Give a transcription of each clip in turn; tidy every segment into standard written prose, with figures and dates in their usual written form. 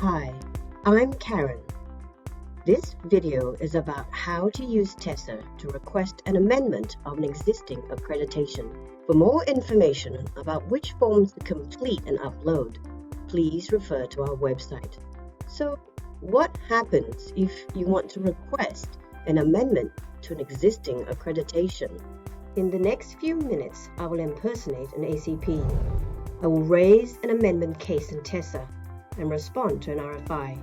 Hi, I'm Karen. This video is about how to use TESA to request an amendment of an existing accreditation. For more information about which forms to complete and upload, please refer to our website. So, what happens if you want to request an amendment to an existing accreditation? In the next few minutes, I will impersonate an ACP. I will raise an amendment case in TESA and respond to an RFI.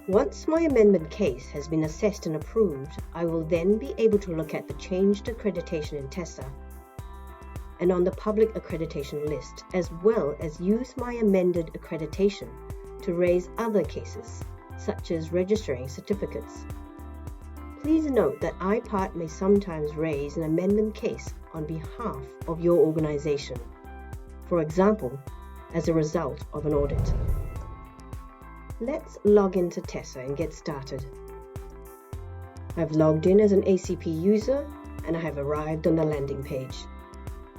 Once my amendment case has been assessed and approved, I will then be able to look at the changed accreditation in TESA and on the public accreditation list, as well as use my amended accreditation to raise other cases, such as registering certificates. Please note that IPART may sometimes raise an amendment case on behalf of your organization, for example, as a result of an audit. Let's log into TESA and get started. I've logged in as an ACP user and I have arrived on the landing page.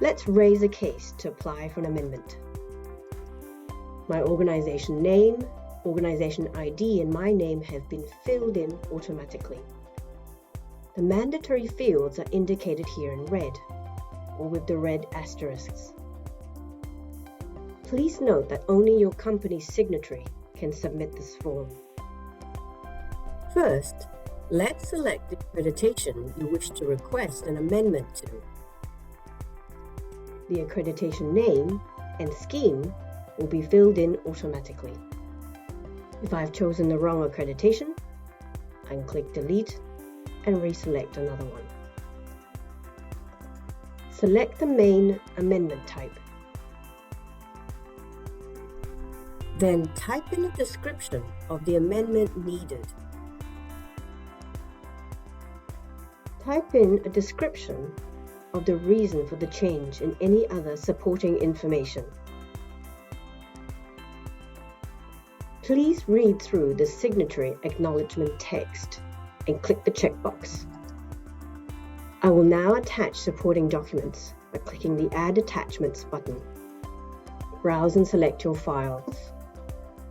Let's raise a case to apply for an amendment. My organization name, organization ID, and my name have been filled in automatically. The mandatory fields are indicated here in red, or with the red asterisks. Please note that only your company's signatory can submit this form. First, let's select the accreditation you wish to request an amendment to. The accreditation name and scheme will be filled in automatically. If I've chosen the wrong accreditation, I can click delete and reselect another one. Select the main amendment type. Then type in a description of the amendment needed. Type in a description of the reason for the change and any other supporting information. Please read through the signatory acknowledgement text and click the checkbox. I will now attach supporting documents by clicking the Add Attachments button. Browse and select your files.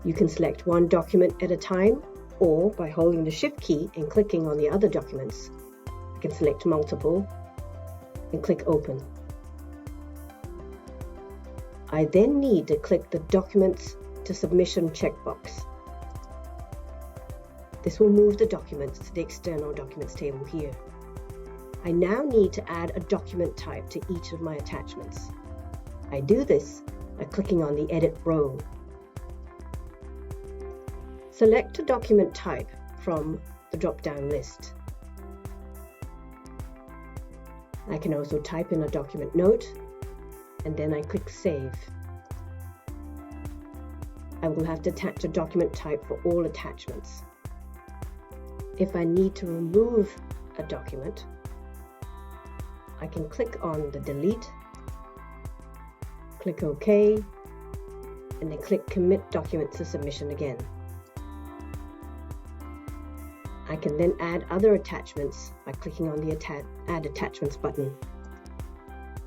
You can select one document at a time, or by holding the Shift key and clicking on the other documents. I can select multiple and click Open. I then need to click the Documents to Submission checkbox. This will move the documents to the External Documents table here. I now need to add a document type to each of my attachments. I do this by clicking on the Edit row. Select a document type from the drop-down list. I can also type in a document note, and then I click Save. I will have to attach a document type for all attachments. If I need to remove a document, I can click on the Delete, click OK, and then click Commit Document to Submission again. I can then add other attachments by clicking on the Add Attachments button.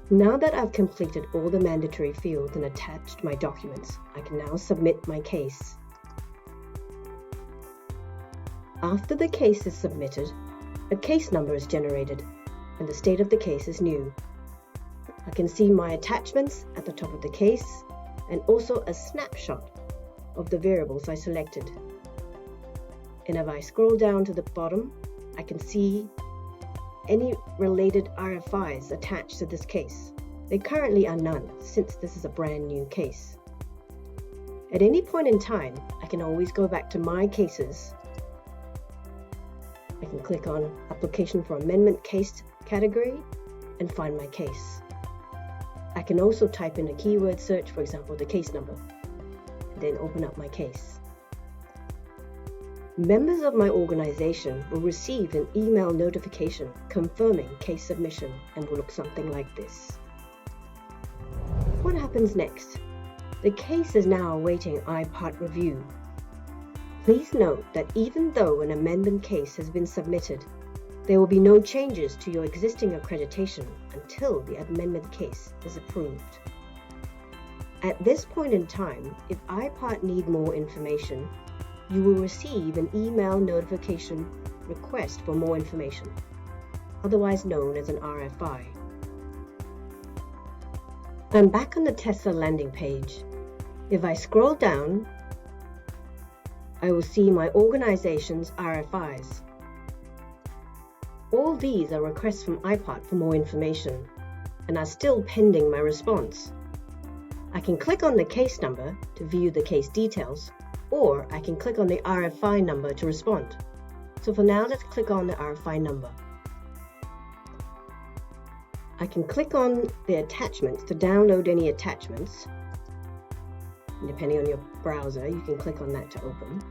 Now that I've completed all the mandatory fields and attached my documents, I can now submit my case. After the case is submitted, a case number is generated and the state of the case is new. I can see my attachments at the top of the case and also a snapshot of the variables I selected. And if I scroll down to the bottom, I can see any related RFIs attached to this case. There currently are none, since this is a brand new case. At any point in time, I can always go back to My Cases. I can click on Application for Amendment Case category and find my case. I can also type in a keyword search, for example, the case number, and then open up my case. Members of my organization will receive an email notification confirming case submission and will look something like this. What happens next? The case is now awaiting IPART review. Please note that even though an amendment case has been submitted, there will be no changes to your existing accreditation until the amendment case is approved. At this point in time, if IPART need more information, you will receive an email notification request for more information, otherwise known as an RFI. I'm back on the TESA landing page. If I scroll down, I will see my organization's RFIs. All these are requests from IPART for more information and are still pending my response. I can click on the case number to view the case details, or I can click on the RFI number to respond. So for now, let's click on the RFI number. I can click on the attachments to download any attachments. Depending on your browser, you can click on that to open.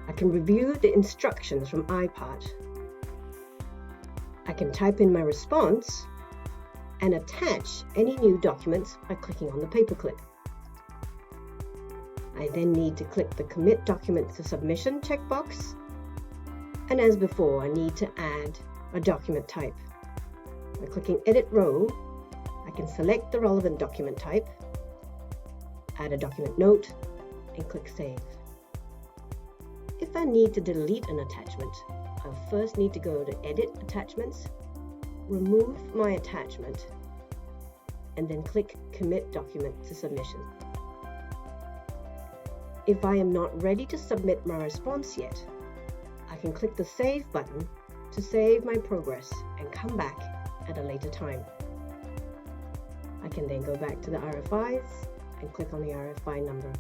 I can review the instructions from IPART. I can type in my response and attach any new documents by clicking on the paperclip. I then need to click the Commit Document to Submission checkbox. And as before, I need to add a document type. By clicking Edit Row, I can select the relevant document type, add a document note, and click Save. If I need to delete an attachment, I'll first need to go to Edit Attachments, remove my attachment, and then click Commit Document to Submission. If I am not ready to submit my response yet, I can click the Save button to save my progress and come back at a later time. I can then go back to the RFIs and click on the RFI number.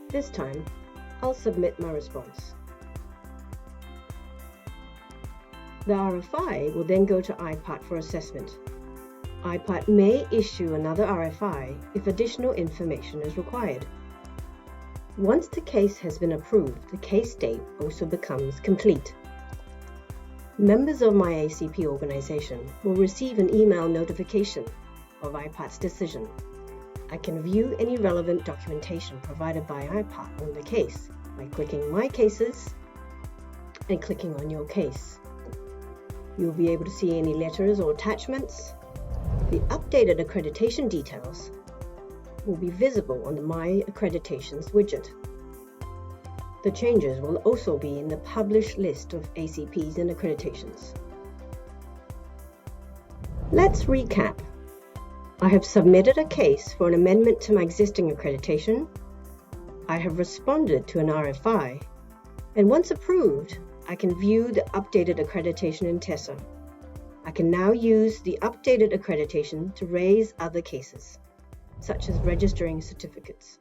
This time, I'll submit my response. The RFI will then go to IPART for assessment. IPART may issue another RFI if additional information is required. Once the case has been approved, the case date also becomes complete. Members of my ACP organization will receive an email notification of IPART's decision. I can view any relevant documentation provided by IPART on the case by clicking My Cases and clicking on Your Case. You'll be able to see any letters or attachments. The updated accreditation details will be visible on the My Accreditations widget. The changes will also be in the published list of ACPs and accreditations. Let's recap. I have submitted a case for an amendment to my existing accreditation. I have responded to an RFI, and once approved, I can view the updated accreditation in TESA. I can now use the updated accreditation to raise other cases, such as registering certificates.